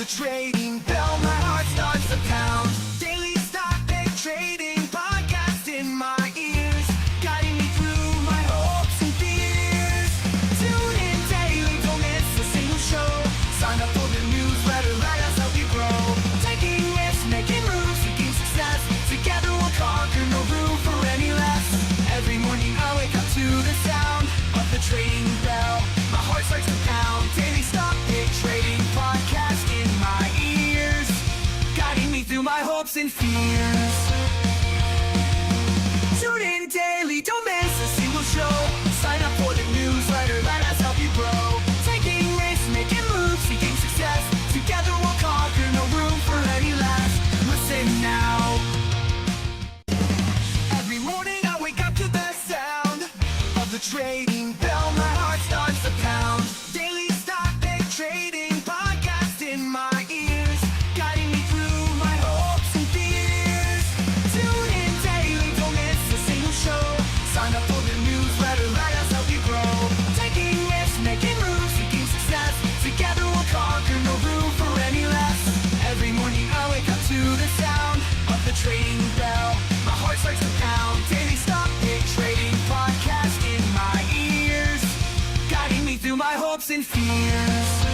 trading bell, my heart starts to pound. Daily stock pick trading podcast in my ears, guiding me through my hopes and fears. Tune in daily, don't miss a single show. Sign up for the newsletter, let us help you grow. Taking risks, making moves, seeking success. Together we'll conquer, no room for any less. Every morning I wake up to the sound of the trading bell. My heart starts to pound. Daily stock pick trading podcast in my ears, guiding me through my hopes and fears. Tune in daily, don't miss a single show. Sign up for the newsletter, let us help you grow. Taking risks, making moves, seeking success. Together we'll conquer, no room for any less. Listen now. Every morning I wake up to the sound of the trading bell. My heart starts to pound. Daily stock pick trading podcast in my ears, guiding me through my hopes and fears. Tune in daily, don't miss a single show. Sign up for the newsletter, let us help you grow. Taking risks, making moves, seeking success. Together we'll conquer, no room for any less. Every morning I wake up to the sound of the trading bell. My heart starts to pound. Daily stock pick trading podcast in my ears, guiding me through my hopes and fears.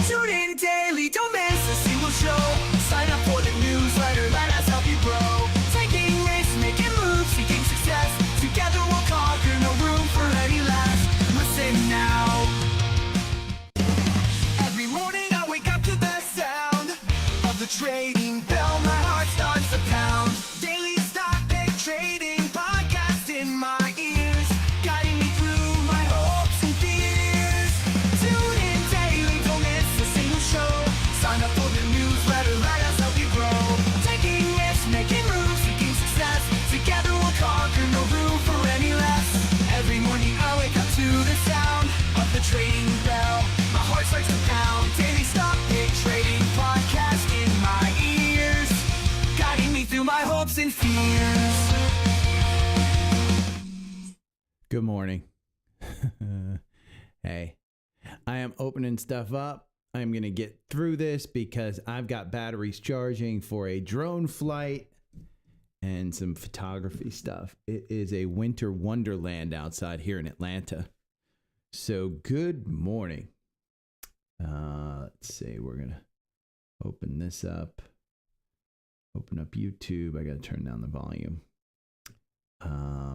Tune in daily, don't miss a single show. Sign up for the newsletter, let us help you grow. Taking risks, making moves, seeking success. Together we'll conquer, no room for any less. Listen now. Every morning I wake up to the sound of the trading bell. My heart starts to pound. Daily stock pick trading podcast in my ears, guiding me through my hopes and fears. Tune in daily, don't miss a single show. Sign up for the newsletter, let us help you grow. Taking risks, making moves, seeking success. Together we'll conquer, no room for any less. Every morning I wake up to the sound of the trading bell. My heart starts to pound. Daily stock pick trading podcast in my ears, guiding me through my hopes and fears. Good morning. Hey, I am opening stuff up. I'm going to get through this because I've got batteries charging for a drone flight and some photography stuff. It is a winter wonderland outside here in Atlanta. So good morning. Let's see. We're going to open this up. Open up YouTube. I got to turn down the volume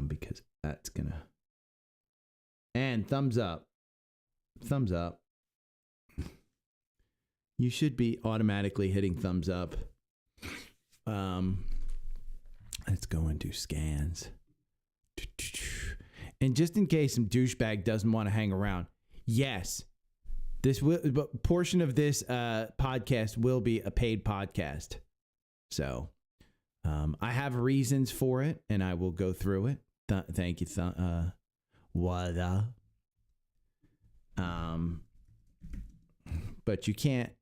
because that's going to... And thumbs up. Thumbs up. You should be automatically hitting thumbs up. Let's go into scans. And just in case some douchebag doesn't want to hang around, yes, this portion of this podcast will be a paid podcast. So I have reasons for it, and I will go through it. Thank you. Wada. But you can't.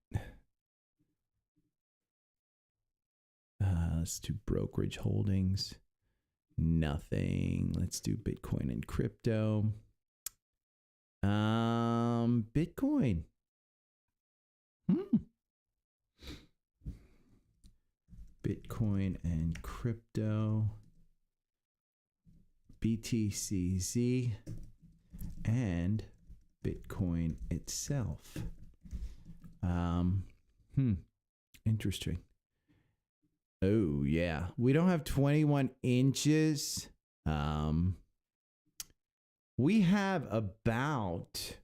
Let's do brokerage holdings. Nothing. Let's do Bitcoin and crypto. Bitcoin. Bitcoin and crypto. BTCZ and Bitcoin itself. Interesting. Oh yeah, we don't have 21 inches. We have about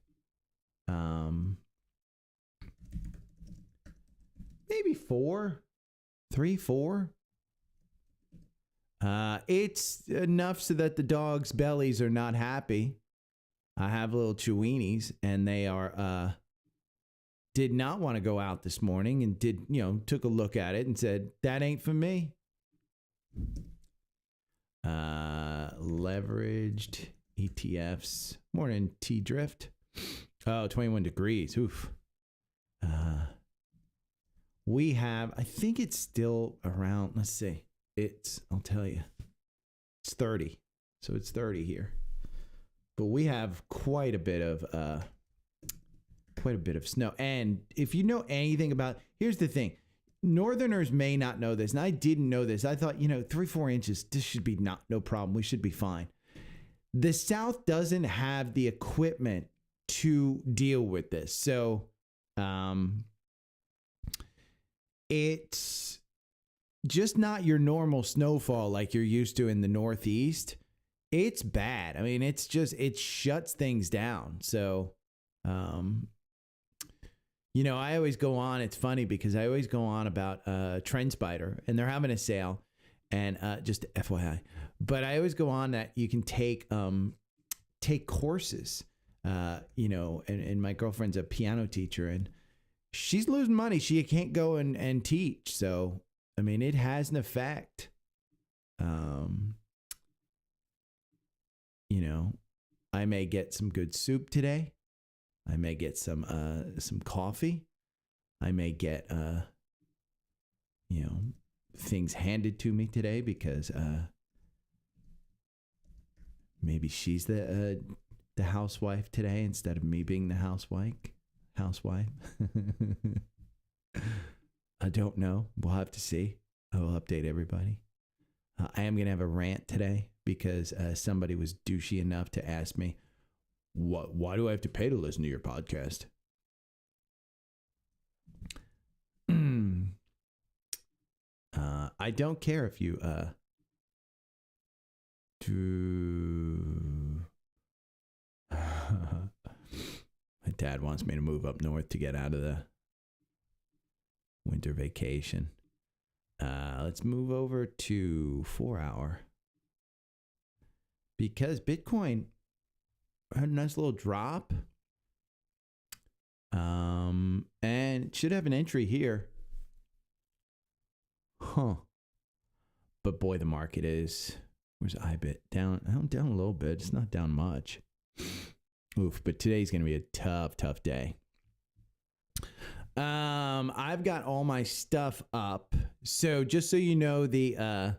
maybe 3, 4. It's enough so that the dogs' bellies are not happy. I have little Cheweenies, and they are did not want to go out this morning, and took a look at it and said, that ain't for me. Leveraged ETFs. Morning, T-Drift. Oh, 21 degrees. Oof. We have, I think it's still around, let's see. I'll tell you. It's 30. So it's 30 here. But we have quite a bit of quite a bit of snow. And if you know anything about, here's the thing. Northerners may not know this, and I didn't know this. I thought, 3-4 inches, this should be no problem. We should be fine. The South doesn't have the equipment to deal with this. So it's just not your normal snowfall like you're used to in the Northeast. It's bad. I mean, it shuts things down. So, I always go on. It's funny because I always go on about Trendspider, and they're having a sale, and just FYI. But I always go on that you can take courses, and my girlfriend's a piano teacher, and she's losing money. She can't go and teach. So, I mean, it has an effect. I may get some good soup today. I may get some coffee. I may get things handed to me today because maybe she's the housewife today instead of me being the housewife. I don't know. We'll have to see. I will update everybody. I am going to have a rant today because somebody was douchey enough to ask me, why do I have to pay to listen to your podcast? I don't care if you do. My dad wants me to move up north to get out of the winter vacation. Let's move over to 4 hour because Bitcoin had a nice little drop. And it should have an entry here. Huh. But boy, the market is, where's IBIT? Down a little bit. It's not down much. Oof, but today's going to be a tough day. I've got all my stuff up. So just so you know the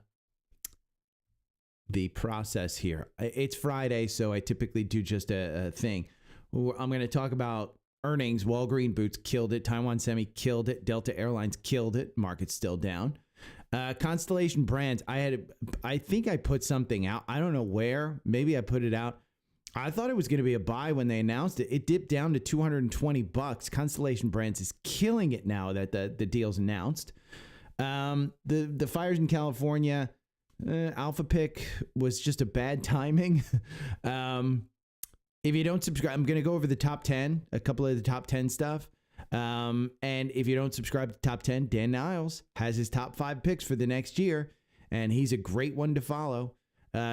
process here. It's Friday, so I typically do just a thing. I'm going to talk about earnings. Walgreen Boots killed it. Taiwan Semi killed it. Delta Airlines killed it. Market's still down. Constellation Brands. I think I put something out. I don't know where. Maybe I put it out. I thought it was going to be a buy when they announced it. It dipped down to $220. Constellation Brands is killing it now that the deal's announced. The fires in California, Alpha Pick was just a bad timing. If you don't subscribe, I'm going to go over the top 10, a couple of the top 10 stuff. And if you don't subscribe to top 10, Dan Niles has his top 5 picks for the next year, and he's a great one to follow.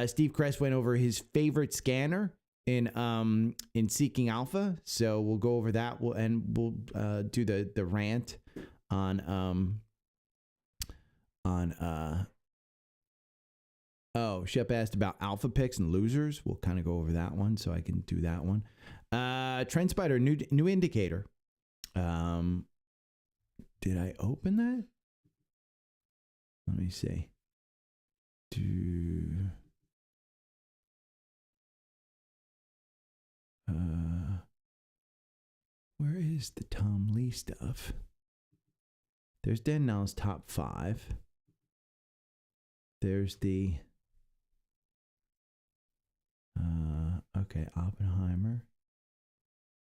Steve Kress went over his favorite scanner in Seeking Alpha, so we'll go over that. We'll do the rant on Shep asked about alpha picks and losers. We'll kind of go over that one, so I can do that one. Trendspider, new indicator. Did I open that? Let me see. Where is the Tom Lee stuff? There's Dan Nell's top 5. There's the okay, Oppenheimer.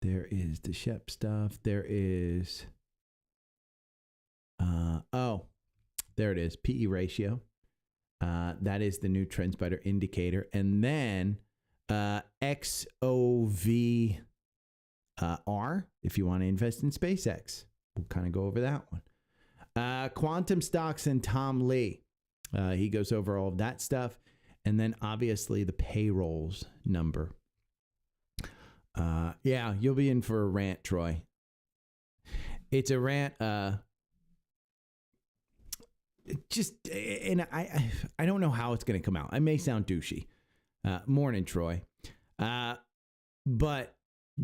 There is the Shep stuff. There is there it is, PE ratio. That is the new Trendspider indicator. And then XOVR, if you want to invest in SpaceX. We'll kind of go over that one. Quantum stocks and Tom Lee. He goes over all of that stuff. And then obviously the payrolls number. Yeah, you'll be in for a rant, Troy. It's a rant. And I don't know how it's going to come out. I may sound douchey. Morning, Troy. But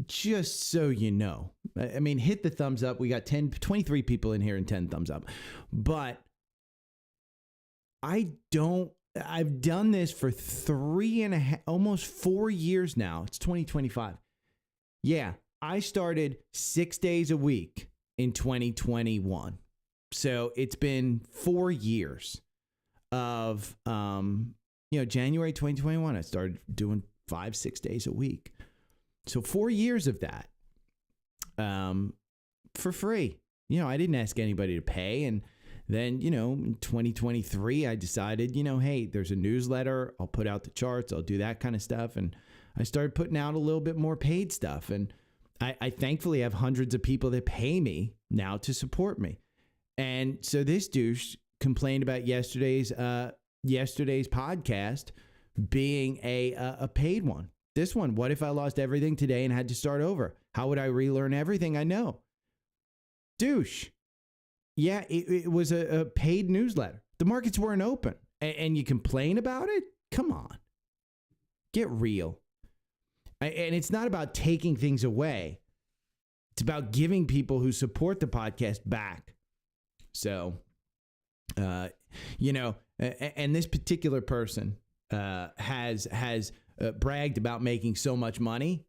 just so you know, I mean, hit the thumbs up. We got 23 people in here and 10 thumbs up. But I've done this for 3.5, almost 4 years now. It's 2025. Yeah, I started 6 days a week in 2021. So it's been 4 years of, January 2021, I started doing 5-6 days a week. So 4 years of that for free. I didn't ask anybody to pay. And then, in 2023, I decided, hey, there's a newsletter. I'll put out the charts. I'll do that kind of stuff. And I started putting out a little bit more paid stuff. And I thankfully have hundreds of people that pay me now to support me. And so this douche complained about yesterday's podcast being a paid one. This one, what if I lost everything today and had to start over? How would I relearn everything I know? Douche. Yeah, it was a paid newsletter. The markets weren't open. And you complain about it? Come on. Get real. And it's not about taking things away. It's about giving people who support the podcast back. So, and this particular person has bragged about making so much money.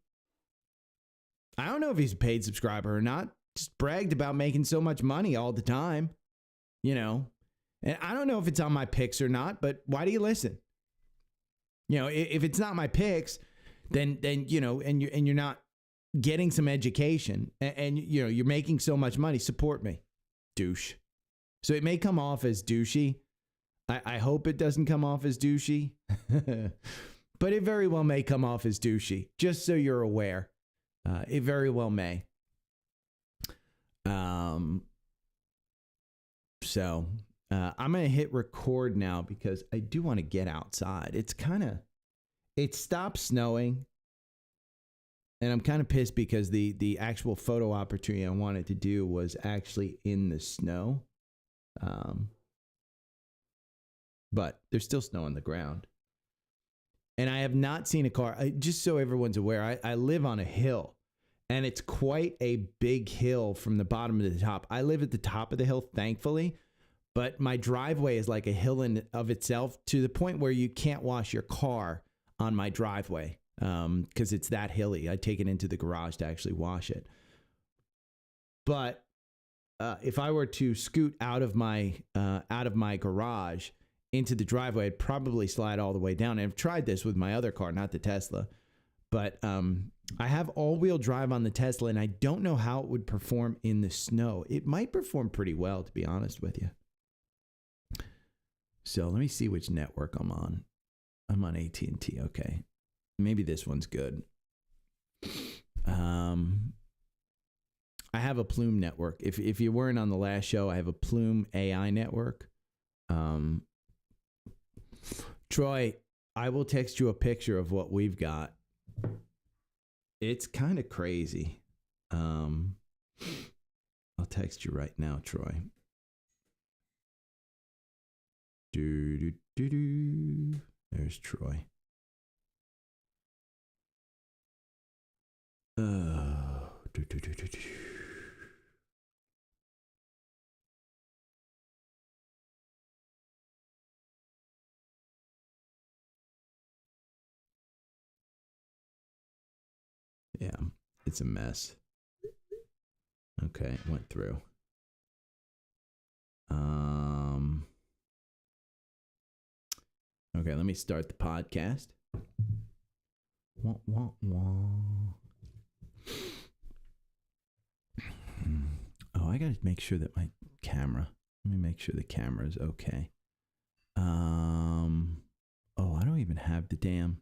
I don't know if he's a paid subscriber or not. Just bragged about making so much money all the time, and I don't know if it's on my picks or not, but why do you listen? If it's not my picks, then and you're not getting some education and you're making so much money, support me, douche. So it may come off as douchey. I hope it doesn't come off as douchey, but it very well may come off as douchey, just so you're aware. It very well may. I'm going to hit record now because I do want to get outside. It stopped snowing and I'm kind of pissed because the actual photo opportunity I wanted to do was actually in the snow. But there's still snow on the ground. And I have not seen a car. Just so everyone's aware, I live on a hill. And it's quite a big hill from the bottom to the top. I live at the top of the hill, thankfully. But my driveway is like a hill in of itself to the point where you can't wash your car on my driveway because it's that hilly. I take it into the garage to actually wash it. But if I were to scoot out of my garage into the driveway, I'd probably slide all the way down. And I've tried this with my other car, not the Tesla. But I have all-wheel drive on the Tesla, and I don't know how it would perform in the snow. It might perform pretty well, to be honest with you. So let me see which network I'm on. I'm on AT&T. Okay. Maybe this one's good. I have a Plume network. If you weren't on the last show, I have a Plume AI network. Troy, I will text you a picture of what we've got. It's kind of crazy. I'll text you right now, Troy. There's Troy. Yeah, it's a mess. Okay, it went through. Okay, let me start the podcast. Wah, wah, wah. Oh, I gotta make sure that my camera. Let me make sure the camera is okay. Oh, I don't even have the damn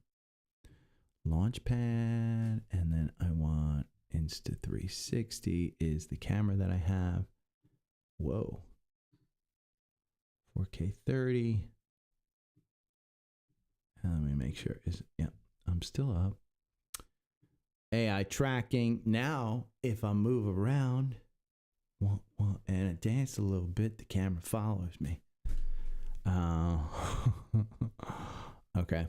Launchpad, and then I want Insta360 is the camera that I have. Whoa. 4K 30. Let me make sure. I'm still up. AI tracking. Now, if I move around and I dance a little bit, the camera follows me. Okay.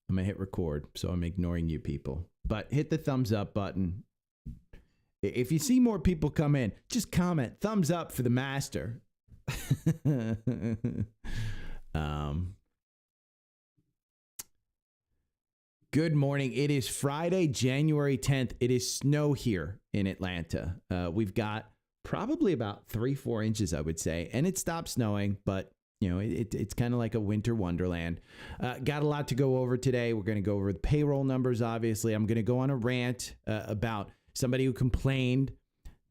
I'm going to hit record, so I'm ignoring you people. But hit the thumbs up button. If you see more people come in, just comment thumbs up for the master. Good morning. It is Friday, January 10th. It is snow here in Atlanta. We've got probably about 3-4 inches, I would say, and it stopped snowing, but you know, it's kind of like a winter wonderland. Got a lot to go over today. We're going to go over the payroll numbers, obviously. I'm going to go on a rant about somebody who complained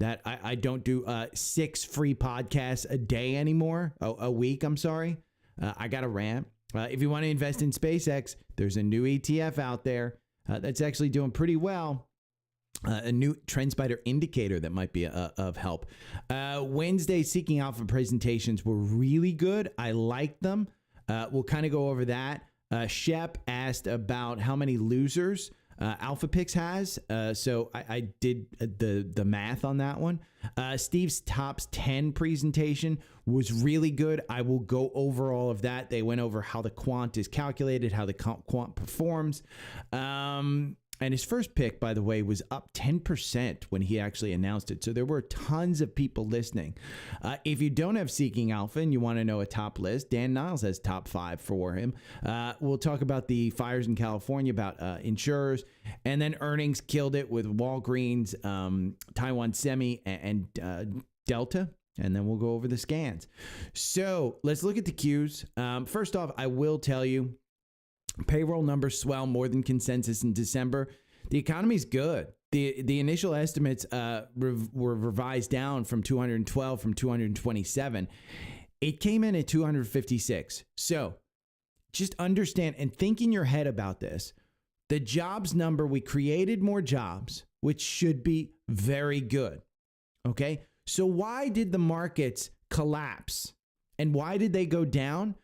that I don't do 6 free podcasts a day anymore, a week, I'm sorry. I got a rant. If you want to invest in SpaceX, there's a new ETF out there that's actually doing pretty well. A new Trendspider indicator that might be of help. Wednesday Seeking Alpha presentations were really good. I liked them. We'll kind of go over that. Shep asked about how many losers AlphaPix has. So I did the math on that one. Steve's Tops 10 presentation was really good. I will go over all of that. They went over how the quant is calculated, how the quant performs. And his first pick, by the way, was up 10% when he actually announced it. So there were tons of people listening. If you don't have Seeking Alpha and you want to know a top list, Dan Niles has top 5 for him. We'll talk about the fires in California, about insurers, and then earnings killed it with Walgreens, Taiwan Semi, and Delta. And then we'll go over the scans. So let's look at the Qs. First off, I will tell you, payroll numbers swell more than consensus in December. The economy's good. The initial estimates were revised down from 212 from 227. It came in at 256. So just understand and think in your head about this. The jobs number, we created more jobs, which should be very good. Okay? So why did the markets collapse? And why did they go down?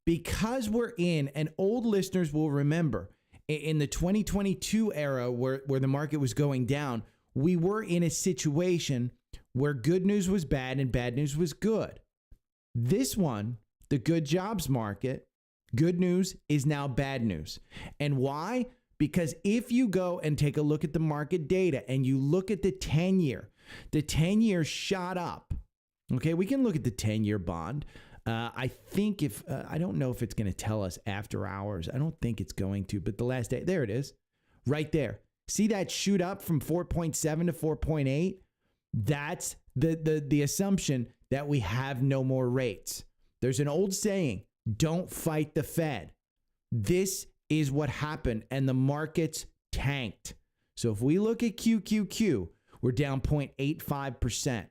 Because we're in, and old listeners will remember, in the 2022 era where the market was going down, we were in a situation where good news was bad and bad news was good. This one, the good jobs market, good news is now bad news. And why? Because if you go and take a look at the market data and you look at the 10-year shot up. Okay, we can look at the 10-year bond. I think I don't know if it's going to tell us after hours. I don't think it's going to, but the last day, there it is, right there. See that shoot up from 4.7 to 4.8? That's the assumption that we have no more rates. There's an old saying, don't fight the Fed. This is what happened, and the markets tanked. So if we look at QQQ, we're down 0.85%.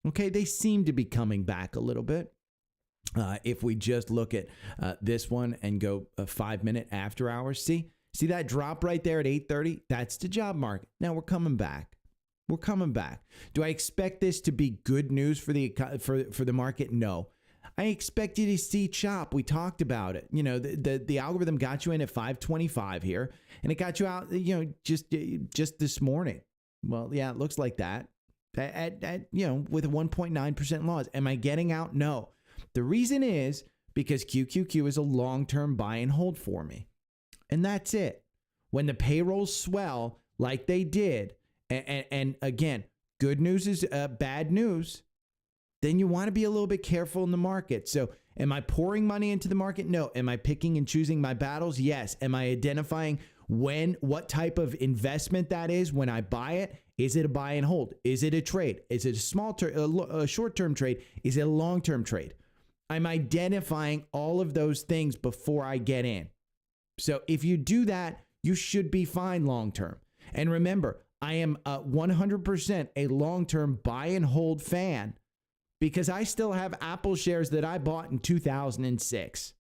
Okay, they seem to be coming back a little bit. If we just look at this one and go a 5-minute after hours, see that drop right there at 8:30? That's the job market. Now we're coming back. We're coming back. Do I expect this to be good news for the market? No. I expect you to see chop. We talked about it. You know, the algorithm got you in at 525 here, and it got you out, you know, just this morning. Well, yeah, it looks like that. At you know, with a 1.9% loss. Am I getting out? No. The reason is because QQQ is a long-term buy and hold for me. And that's it. When the payrolls swell like they did, and again, good news is bad news, then you want to be a little bit careful in the market. So am I pouring money into the market? No. Am I picking and choosing my battles? Yes. Am I identifying what type of investment that is when I buy it? Is it a buy and hold? Is it a trade? Is it a short-term trade? Is it a long-term trade? I'm identifying all of those things before I get in. So if you do that, you should be fine long-term. And remember, I am 100% a long-term buy and hold fan because I still have Apple shares that I bought in 2006.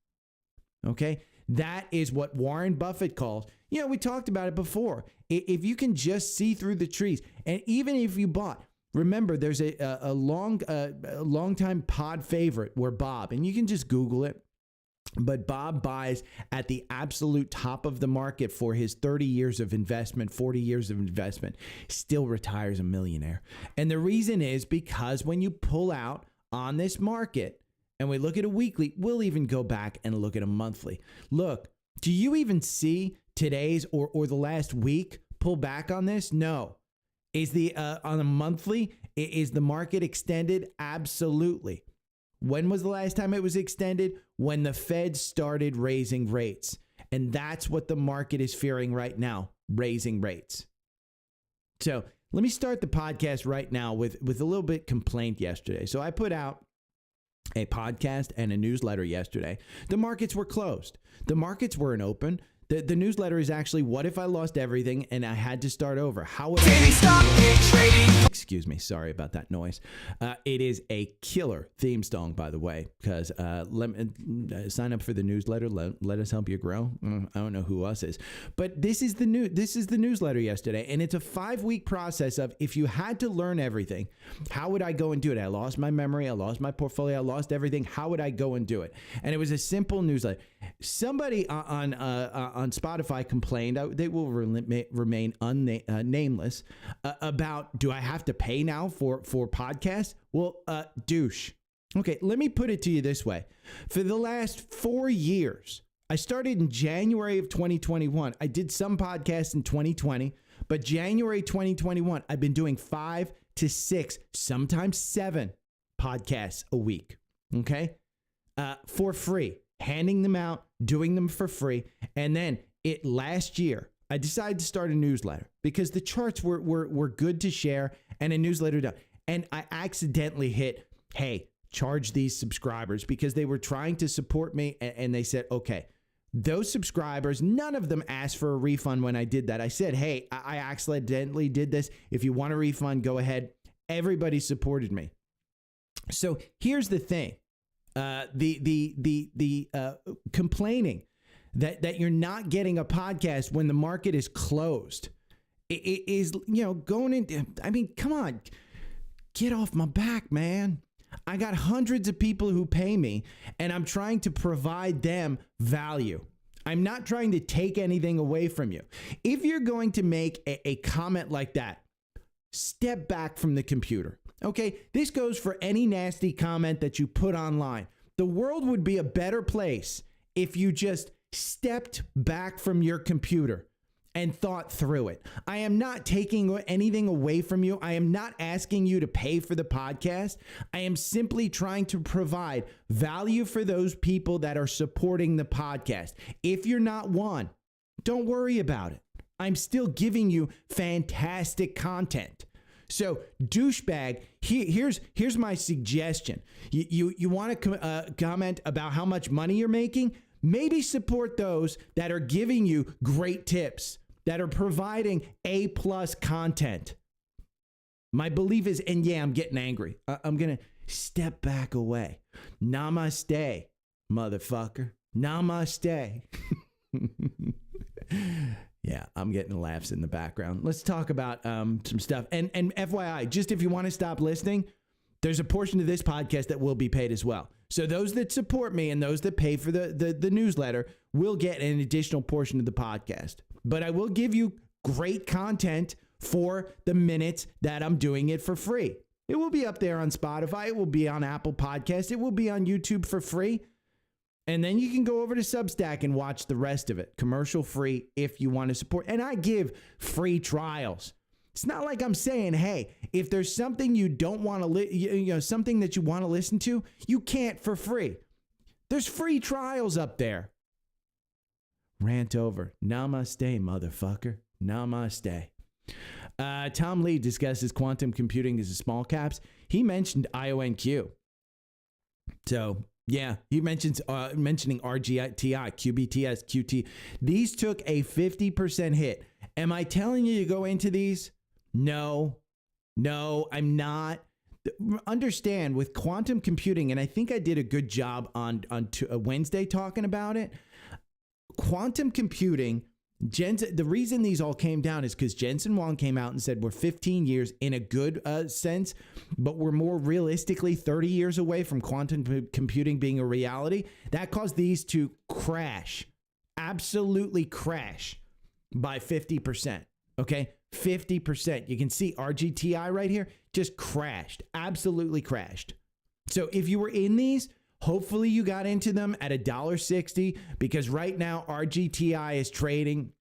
Okay? That is what Warren Buffett calls, you know, we talked about it before. If you can just see through the trees, and even if you bought, remember, there's a long time pod favorite where Bob, and you can just Google it, but Bob buys at the absolute top of the market for his 30 years of investment, 40 years of investment, still retires a millionaire. And the reason is because when you pull out on this market, and we look at a weekly, we'll even go back and look at a monthly. Look, do you even see today's or the last week pull back on this? No. Is the on a monthly, is the market extended? Absolutely. When was the last time it was extended? When the Fed started raising rates. And that's what the market is fearing right now, raising rates. So let me start the podcast right now with a little bit complaint yesterday. So I put out a podcast and a newsletter yesterday. The markets were closed. The markets weren't open. The newsletter is actually, what if I lost everything and I had to start over? How would Daily stock pick trading. Excuse me, sorry about that noise. It is a killer theme song, by the way, because sign up for the newsletter. Let us help you grow. I don't know who us is, but this is the newsletter yesterday, and it's a 5-week process of, if you had to learn everything, how would I go and do it? I lost my memory, I lost my portfolio, I lost everything. How would I go and do it? And it was a simple newsletter. Somebody on Spotfiy complained, they will remain nameless, about, do I have to pay now for podcasts? Well, douche. Okay, let me put it to you this way. For the last 4 years, I started in January of 2021. I did some podcasts in 2020, but January 2021, I've been doing 5 to 6, sometimes 7 podcasts a week, okay? For free, handing them out, doing them for free. And then last year, I decided to start a newsletter because the charts were good to share, and a newsletter done. And I accidentally hit, hey, charge these subscribers, because they were trying to support me, and they said, okay, those subscribers, none of them asked for a refund when I did that. I said, hey, I accidentally did this. If you want a refund, go ahead. Everybody supported me. So here's the thing. Complaining that you're not getting a podcast when the market is closed, it is, going into, I mean, come on, get off my back, man. I got hundreds of people who pay me, and I'm trying to provide them value. I'm not trying to take anything away from you. If you're going to make a comment like that, step back from the computer. Okay, this goes for any nasty comment that you put online. The world would be a better place if you just stepped back from your computer and thought through it. I am not taking anything away from you. I am not asking you to pay for the podcast. I am simply trying to provide value for those people that are supporting the podcast. If you're not one, don't worry about it. I'm still giving you fantastic content. So, douchebag, here's my suggestion. You want to comment about how much money you're making? Maybe support those that are giving you great tips, that are providing A+ content. My belief is, and yeah, I'm getting angry. I'm going to step back away. Namaste, motherfucker. Namaste. Yeah, I'm getting laughs in the background. Let's talk about some stuff. And FYI, just if you want to stop listening, there's a portion of this podcast that will be paid as well. So those that support me and those that pay for the newsletter will get an additional portion of the podcast. But I will give you great content for the minutes that I'm doing it for free. It will be up there on Spotify. It will be on Apple Podcasts. It will be on YouTube for free. And then you can go over to Substack and watch the rest of it, commercial free, if you want to support. And I give free trials. It's not like I'm saying, hey, if there's something you don't want to, something that you want to listen to, you can't for free. There's free trials up there. Rant over. Namaste, motherfucker. Namaste. Tom Lee discusses quantum computing as a small caps. He mentioned IONQ. So, yeah, he mentions mentioning RGTI, QBTS, QT. These took a 50% hit. Am I telling you to go into these? No, I'm not. Understand, with quantum computing, and I think I did a good job on Wednesday talking about it. Quantum computing, the reason these all came down is because Jensen Huang came out and said we're 15 years in a good sense, but we're more realistically 30 years away from quantum computing being a reality. That caused these to crash, absolutely crash by 50%. Okay, 50%. You can see RGTI right here just crashed, absolutely crashed. So if you were in these, hopefully you got into them at $1.60, because right now RGTI is trading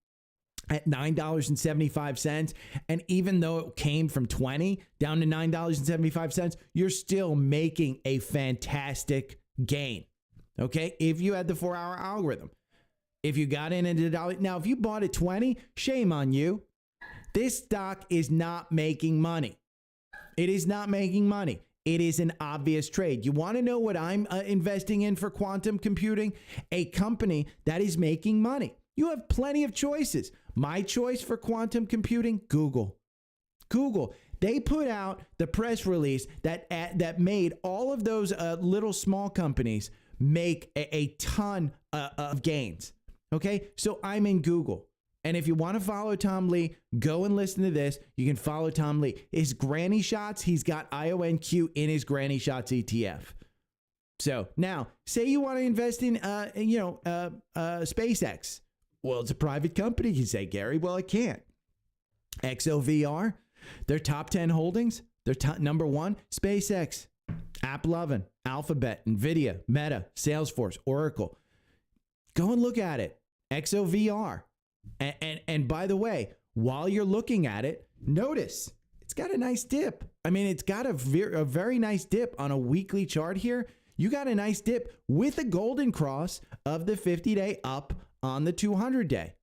at $9.75. And even though it came from 20 down to $9.75, you're still making a fantastic gain. Okay, if you had the 4-hour algorithm. If you got in at $1, now if you bought at 20, shame on you. This stock is not making money. It is not making money. It is an obvious trade. You want to know what I'm investing in for quantum computing? A company that is making money. You have plenty of choices. My choice for quantum computing, Google. Google. They put out the press release that made all of those little small companies make a ton of gains. Okay, so I'm in Google. And if you want to follow Tom Lee, go and listen to this. You can follow Tom Lee. His granny shots, he's got IONQ in his granny shots ETF. So now, say you want to invest in, SpaceX. Well, it's a private company, you say, Gary. Well, it can't. XOVR, their top 10 holdings, their number one, SpaceX, AppLovin, Alphabet, NVIDIA, Meta, Salesforce, Oracle. Go and look at it. XOVR. And by the way, while you're looking at it, notice it's got a nice dip. I mean, it's got a very nice dip on a weekly chart here. You got a nice dip with a golden cross of the 50-day up on the 200-day.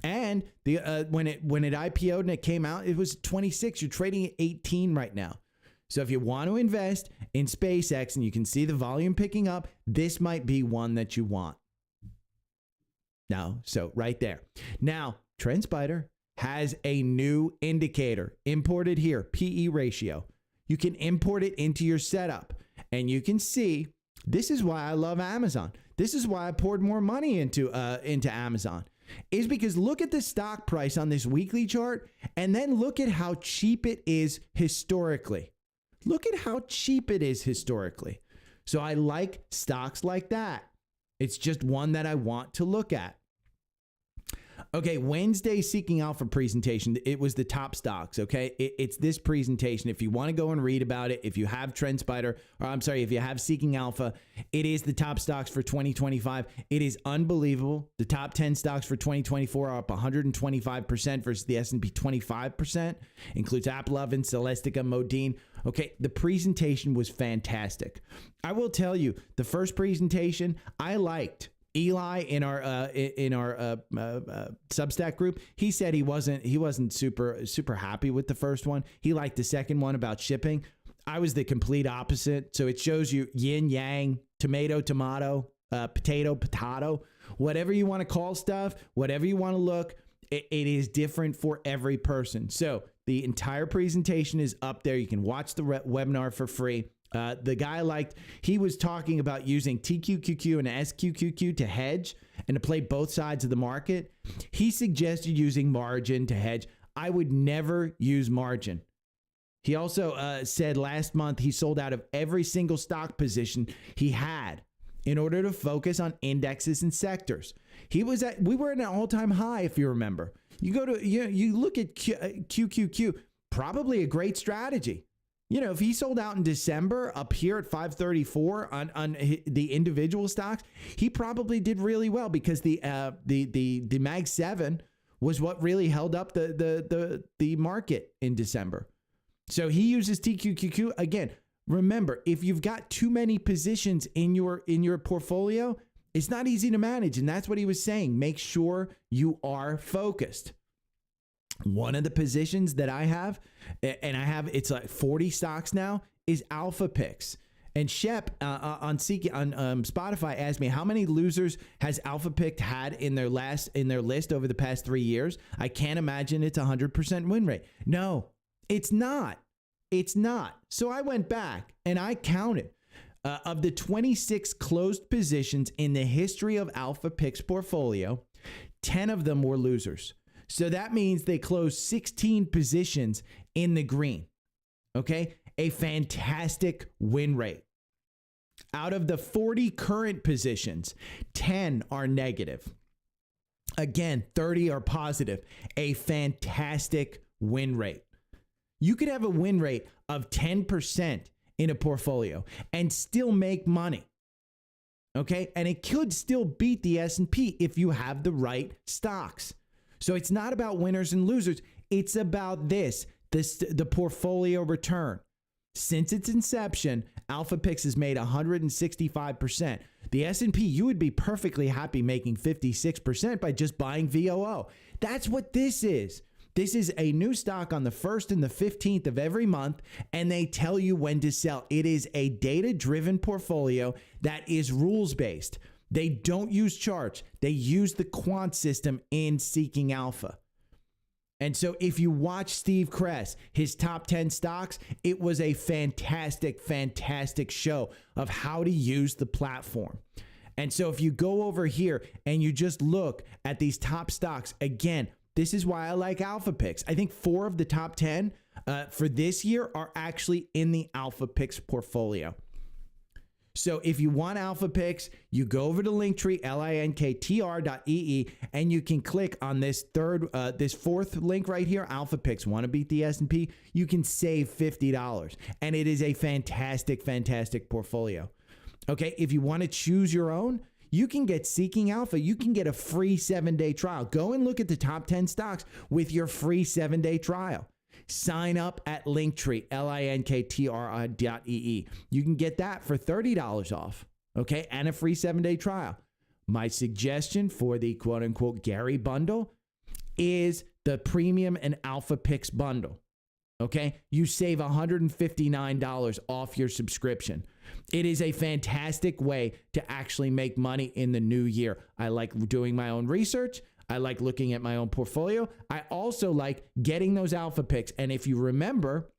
And the when it IPO'd and it came out, it was 26. You're trading at 18 right now. So if you want to invest in SpaceX and you can see the volume picking up, this might be one that you want. Now, so right there. Now, Trendspider has a new indicator imported here, PE ratio. You can import it into your setup and you can see, this is why I love Amazon. This is why I poured more money into Amazon, is because look at the stock price on this weekly chart and then look at how cheap it is historically. Look at how cheap it is historically. So I like stocks like that. It's just one that I want to look at. Okay, Wednesday Seeking Alpha presentation, it was the top stocks, okay? It's this presentation. If you want to go and read about it, if you have Trendspider, or I'm sorry, if you have Seeking Alpha, it is the top stocks for 2025. It is unbelievable. The top 10 stocks for 2024 are up 125% versus the S&P 25%. Includes AppLovin, Celestica, Modine. Okay, the presentation was fantastic. I will tell you, the first presentation I liked. Eli in our Substack group, he said he wasn't super happy with the first one. He liked the second one about shipping. I was the complete opposite. So it shows you yin yang, tomato, potato, whatever you want to call stuff, whatever you want to look. It is different for every person. So the entire presentation is up there. You can watch the webinar for free. The guy he was talking about using TQQQ and SQQQ to hedge and to play both sides of the market. He suggested using margin to hedge. I would never use margin. He also said last month he sold out of every single stock position he had in order to focus on indexes and sectors. We were at an all-time high, if you remember. You look at QQQ, probably a great strategy. You know, if he sold out in December up here at 534 on the individual stocks, he probably did really well because the Mag 7 was what really held up the market in December. So he uses TQQQ. Again, remember, if you've got too many positions in your portfolio, it's not easy to manage, and that's what he was saying. Make sure you are focused. One of the positions that I have, and it's like 40 stocks now, is Alpha Picks. And Shep on Spotfiy asked me, how many losers has Alpha Pick had in their list over the past 3 years? I can't imagine it's 100% win rate. No, it's not. It's not. So I went back and I counted. Of the 26 closed positions in the history of Alpha Pick's portfolio, 10 of them were losers. So that means they closed 16 positions in the green. Okay? A fantastic win rate. Out of the 40 current positions, 10 are negative. Again, 30 are positive. A fantastic win rate. You could have a win rate of 10% in a portfolio and still make money. Okay? And it could still beat the S&P if you have the right stocks. So it's not about winners and losers. It's about the portfolio return. Since its inception, AlphaPix has made 165%. The S&P, you would be perfectly happy making 56% by just buying VOO. That's what this is. This is a new stock on the 1st and the 15th of every month, and they tell you when to sell. It is a data-driven portfolio that is rules-based. They don't use charts. They use the quant system in Seeking Alpha. And so if you watch Steve Kress, his top 10 stocks, it was a fantastic, fantastic show of how to use the platform. And so if you go over here and you just look at these top stocks, again, this is why I like AlphaPix. I think 4 of the top 10 for this year are actually in the AlphaPix portfolio. So if you want AlphaPix, you go over to Linktree, linktr.ee, and you can click on this fourth link right here, AlphaPix. Want to beat the S&P? You can save $50, and it is a fantastic, fantastic portfolio. Okay, if you want to choose your own, you can get Seeking Alpha. You can get a free 7-day trial. Go and look at the top 10 stocks with your free 7-day trial. Sign up at Linktree, linktr.ee. You can get that for $30 off, okay, and a free 7-day trial. My suggestion for the quote-unquote Gary bundle is the Premium and AlphaPix bundle, okay? You save $159 off your subscription. It is a fantastic way to actually make money in the new year. I like doing my own research. I like looking at my own portfolio. I also like getting those alpha picks. And if you remember,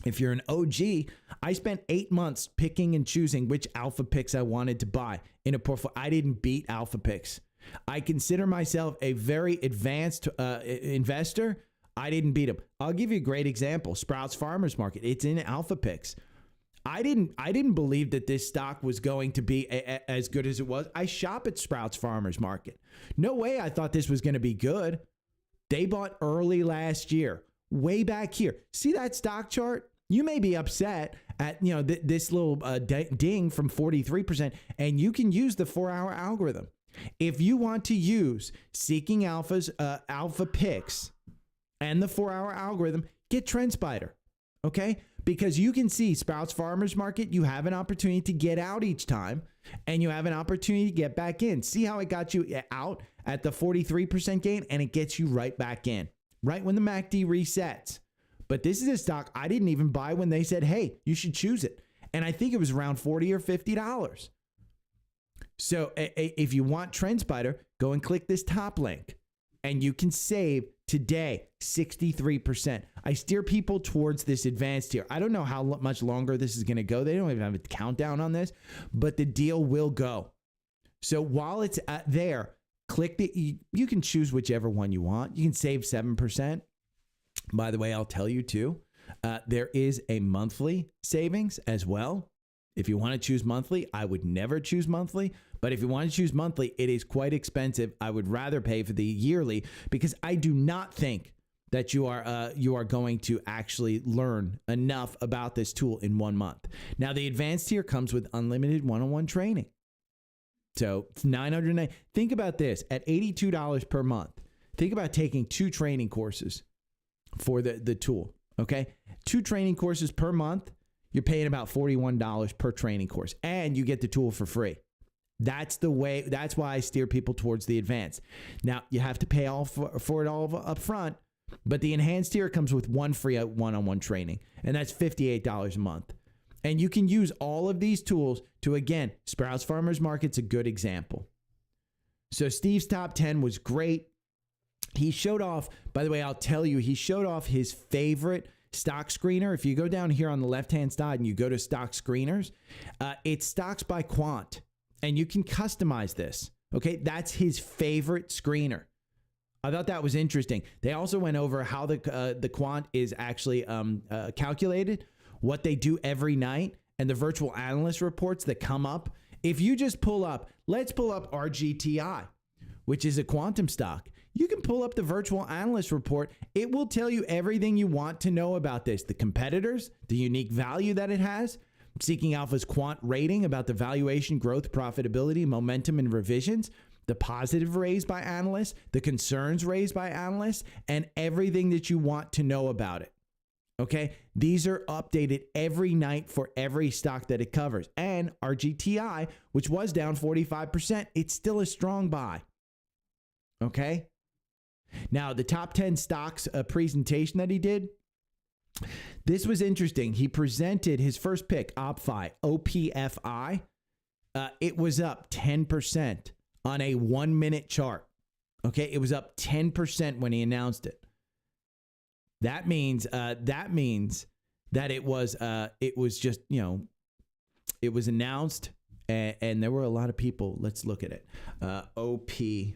if you're an OG, I spent 8 months picking and choosing which alpha picks I wanted to buy in a portfolio. I didn't beat alpha picks. I consider myself a very advanced investor. I didn't beat them. I'll give you a great example. Sprouts Farmers Market. It's in alpha picks. I didn't believe that this stock was going to be as good as it was. I shop at Sprouts Farmers Market. No way I thought this was going to be good. They bought early last year, way back here. See that stock chart? You may be upset at this little ding from 43%, and you can use the 4-hour algorithm. If you want to use Seeking Alpha's alpha picks and the 4-hour algorithm, get Trendspider, okay? Because you can see Sprouts Farmers Market, you have an opportunity to get out each time, and you have an opportunity to get back in. See how it got you out at the 43% gain, and it gets you right back in, right when the MACD resets. But this is a stock I didn't even buy when they said, hey, you should choose it. And I think it was around $40 or $50. So if you want Trendspider, go and click this top link, and you can save today 63%. I steer people towards this advanced tier. I don't know how much longer this is going to go. They don't even have a countdown on this, but the deal will go. So while it's there, click you can choose whichever one you want. You can save 7%. By the way, I'll tell you too, there is a monthly savings as well. If you want to choose monthly, I would never choose monthly. But if you want to choose monthly, it is quite expensive. I would rather pay for the yearly because I do not think that you are going to actually learn enough about this tool in 1 month. Now, the advanced tier comes with unlimited one-on-one training. So it's $909. Think about this. At $82 per month, think about taking 2 training courses for the tool, okay? 2 training courses per month, you're paying about $41 per training course, and you get the tool for free. That's the way. That's why I steer people towards the advanced. Now, you have to pay all for it all up front, but the enhanced tier comes with 1 free one-on-one training, and that's $58 a month. And you can use all of these tools to, again, Sprouts Farmers Market's a good example. So Steve's top 10 was great. He showed off, by the way, I'll tell you, he showed off his favorite stock screener. If you go down here on the left-hand side and you go to stock screeners, it's stocks by quant. And you can customize this, okay? That's his favorite screener. I thought that was interesting. They also went over how the quant is actually calculated, what they do every night, and the virtual analyst reports that come up. If you just pull up, let's pull up RGTI, which is a quantum stock. You can pull up the virtual analyst report. It will tell you everything you want to know about this, the competitors, the unique value that it has, Seeking Alpha's quant rating about the valuation, growth, profitability, momentum, and revisions, the positive raised by analysts, the concerns raised by analysts, and everything that you want to know about it. Okay, these are updated every night for every stock that it covers. And RGTI, which was down 45%, it's still a strong buy. Okay, now the top 10 stocks presentation that he did, this was interesting. He presented his first pick, OPFI, OPFI. It was up 10% on a 1-minute chart. Okay, it was up 10% when he announced it. That means that it was just, you know, it was announced and there were a lot of people. Let's look at it. OPFI,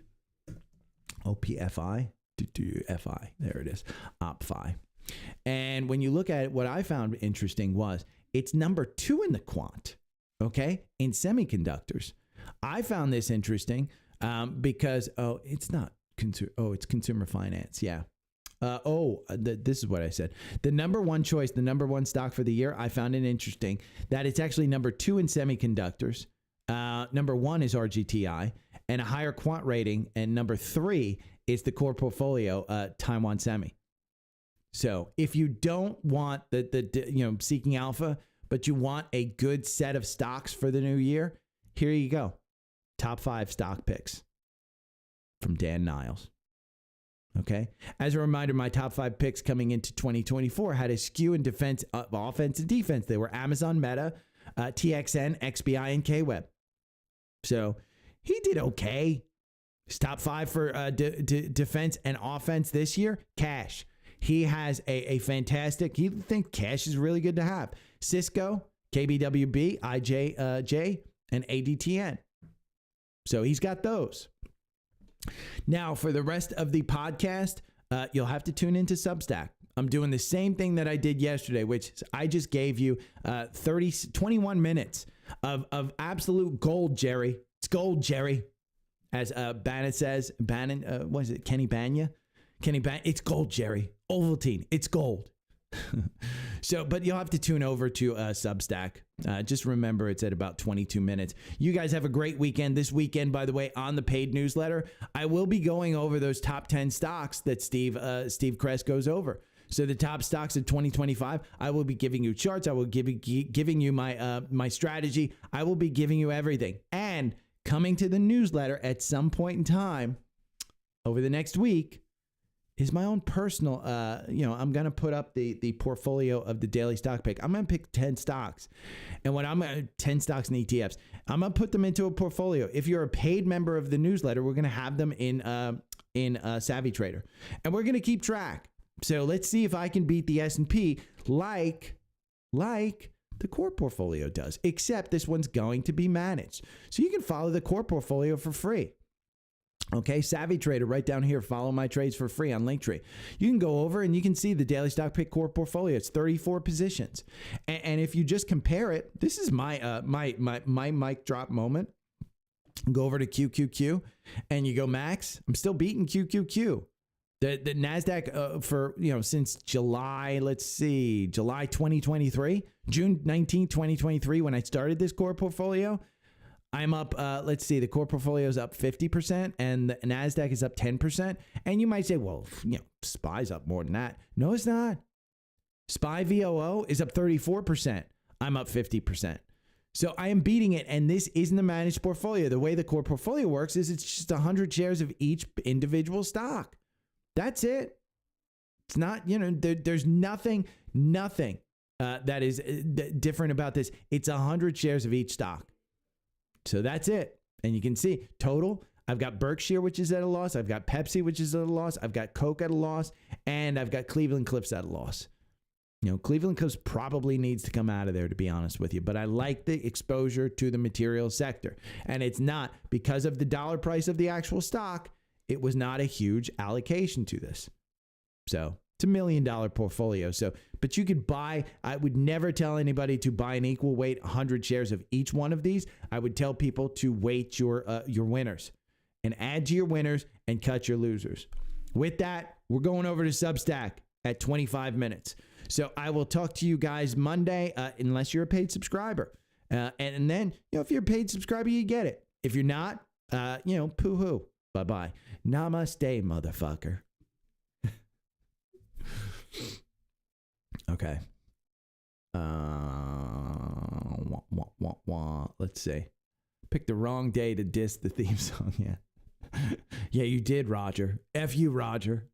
FI, there it is, OPFI. And when you look at it, what I found interesting was it's number 2 in the quant, okay, in semiconductors. I found this interesting because, it's not it's consumer finance, yeah. This is what I said. The number one choice, the number one stock for the year, I found it interesting that it's actually number 2 in semiconductors. Number 1 is RGTI and a higher quant rating. And number 3 is the core portfolio, Taiwan Semi. So if you don't want the seeking alpha, but you want a good set of stocks for the new year, here you go. Top 5 stock picks from Dan Niles. Okay. As a reminder, my top 5 picks coming into 2024 had a skew in defense, offense, and defense. They were Amazon, Meta, TXN, XBI, and KWeb. So he did okay. His top 5 for defense and offense this year, cash. He has a fantastic, he thinks cash is really good to have. Cisco, KBWB, IJJ, and ADTN. So he's got those. Now, for the rest of the podcast, you'll have to tune into Substack. I'm doing the same thing that I did yesterday, which I just gave you 21 minutes of absolute gold, Jerry. It's gold, Jerry. As Bannon says, what is it, Kenny Banya? Kenny Banya, it's gold, Jerry. Ovaltine, it's gold. So, but you'll have to tune over to Substack. Just remember, it's at about 22 minutes. You guys have a great weekend. This weekend, by the way, on the paid newsletter, I will be going over those top 10 stocks that Steve Kress goes over. So the top stocks of 2025, I will be giving you charts. I will giving you my strategy. I will be giving you everything. And coming to the newsletter at some point in time over the next week is my own personal, I'm going to put up the portfolio of the daily stock pick. I'm going to pick 10 stocks. And when 10 stocks and ETFs, I'm going to put them into a portfolio. If you're a paid member of the newsletter, we're going to have them in Savvy Trader. And we're going to keep track. So let's see if I can beat the S&P like the core portfolio does, except this one's going to be managed. So you can follow the core portfolio for free. Okay, Savvy Trader, right down here. Follow my trades for free on Linktree. You can go over and you can see the daily stock pick core portfolio. It's 34 positions, and if you just compare it, this is my my mic drop moment. Go over to QQQ, and you go max. I'm still beating QQQ. The Nasdaq for since July. Let's see, July 2023, June 19, 2023, when I started this core portfolio. I'm up, let's see, the core portfolio is up 50% and the NASDAQ is up 10%. And you might say, well, SPY's up more than that. No, it's not. SPY VOO is up 34%. I'm up 50%. So I am beating it. And this isn't a managed portfolio. The way the core portfolio works is it's just 100 shares of each individual stock. That's it. It's not, there's nothing that is different about this. It's 100 shares of each stock. So that's it. And you can see total, I've got Berkshire, which is at a loss. I've got Pepsi, which is at a loss. I've got Coke at a loss. And I've got Cleveland Cliffs at a loss. Cleveland Cliffs probably needs to come out of there, to be honest with you. But I like the exposure to the materials sector. And it's not because of the dollar price of the actual stock. It was not a huge allocation to this. So it's $1 million portfolio. But you could buy, I would never tell anybody to buy an equal weight 100 shares of each one of these. I would tell people to weight your winners and add to your winners and cut your losers. With that, we're going over to Substack at 25 minutes. So I will talk to you guys Monday, unless you're a paid subscriber. And then, if you're a paid subscriber, you get it. If you're not, poo-hoo. Bye-bye. Namaste, motherfucker. Okay. Let's see. Picked the wrong day to diss the theme song. Yeah. Yeah, you did, Roger. F you, Roger.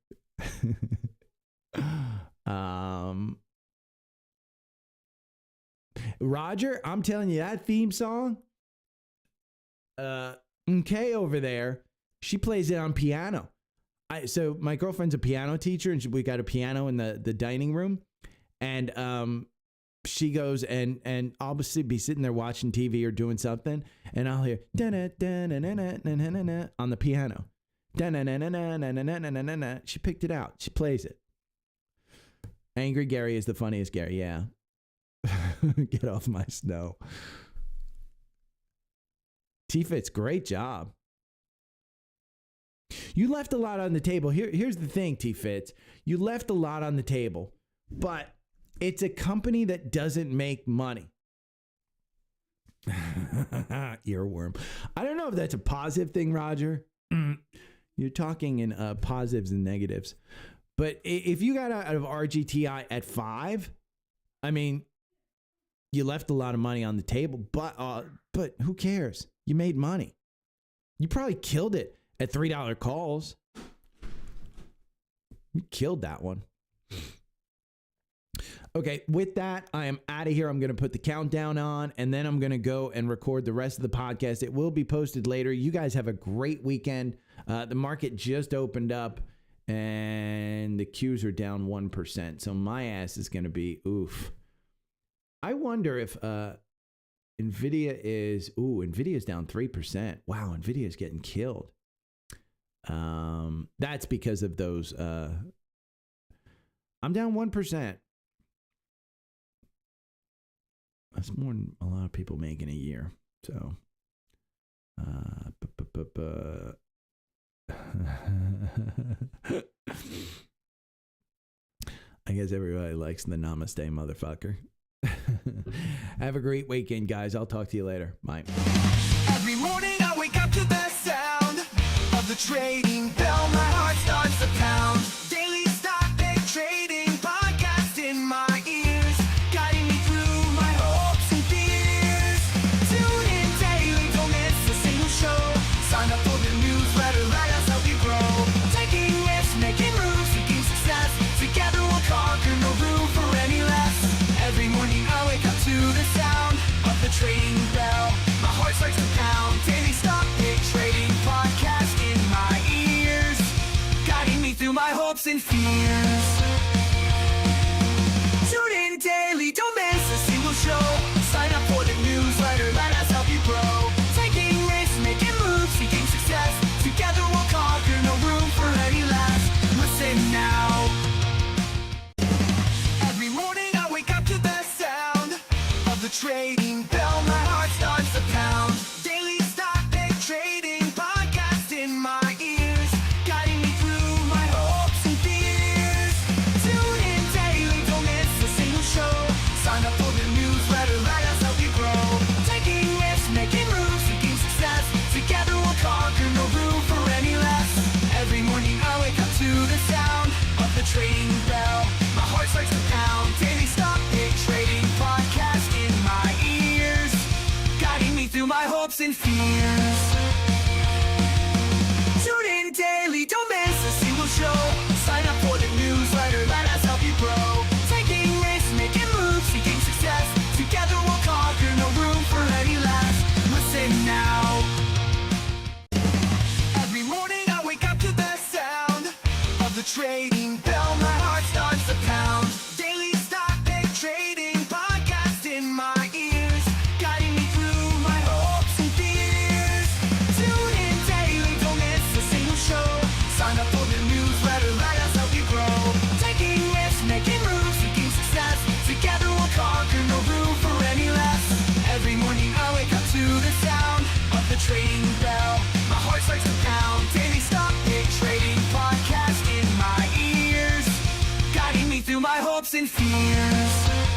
Roger, I'm telling you, that theme song, MK over there, she plays it on piano. So my girlfriend's a piano teacher, and we got a piano in the dining room, and she goes and I'll be sitting there watching TV or doing something, and I'll hear on the piano. She picked it out. She plays it. Angry Gary is the funniest Gary. Yeah. Get off my snow. T-Fitz, great job. You left a lot on the table. Here's the thing, T-Fitz. You left a lot on the table, but it's a company that doesn't make money. Earworm. I don't know if that's a positive thing, Roger. You're talking in positives and negatives. But if you got out of RGTI at 5, I mean, you left a lot of money on the table, but who cares? You made money. You probably killed it at $3 calls. You killed that one. Okay, with that, I am out of here. I'm going to put the countdown on, and then I'm going to go and record the rest of the podcast. It will be posted later. You guys have a great weekend. The market just opened up, and the Qs are down 1%. So my ass is going to be oof. I wonder if NVIDIA is... NVIDIA's down 3%. Wow, NVIDIA's getting killed. That's because of those... I'm down 1%. That's more than a lot of people make in a year. So... I guess everybody likes the namaste, motherfucker. Have a great weekend, guys. I'll talk to you later. Bye. Every morning I wake up to the sound of the trading bell. My heart starts to pound. Daily stock pick trading podcast in my ears, guiding me through my hopes and fears. Tune in daily, don't miss a single show. Sign up for the newsletter, let us help you grow. Taking risks, making moves, seeking success. Together we'll conquer, no room for any less. Every morning I wake up to the sound of the trading bell. My heart starts to pound. Daily stock pick trading podcast in my ears, guiding me through my hopes and fears. Tune in daily, don't miss a single show. Sign up for the newsletter, let us help you grow. Taking risks, making moves, seeking success. Together we'll conquer, no room for any less. Listen now. Every morning I wake up to the sound of the trading bell. My heart starts to pound. Daily stock pick trading podcast in my ears, guiding me through my hopes and fears. Tune in daily, don't miss a single show. Sign up for the newsletter, let us help you grow. Taking risks, making moves, seeking success. Together we'll conquer, no room for any less. Every morning I wake up to the sound of the trading bell. My heart starts to pound. Daily stock pick trading podcast in my ears, guiding me through my hopes and fears. Tune in daily, don't miss a single show. Sign up for the newsletter, let us help you grow. Taking risks, making moves, seeking success. Together we'll conquer, no room for any less. Listen now. Every morning I wake up to the sound of the trading bell. My heart starts to pound. Daily stock pick trading podcast in my ears, guiding me through my hopes and fears. Tune in daily, don't miss a single show. Sign up for the newsletter, let us help you grow. Taking risks, making moves, seeking success. Together we'll conquer, no room for any less. Every morning I wake up to the sound of the trading bell. My heart starts to pound. Daily stock pick trading podcast in my ears, guiding me through my hopes and fears.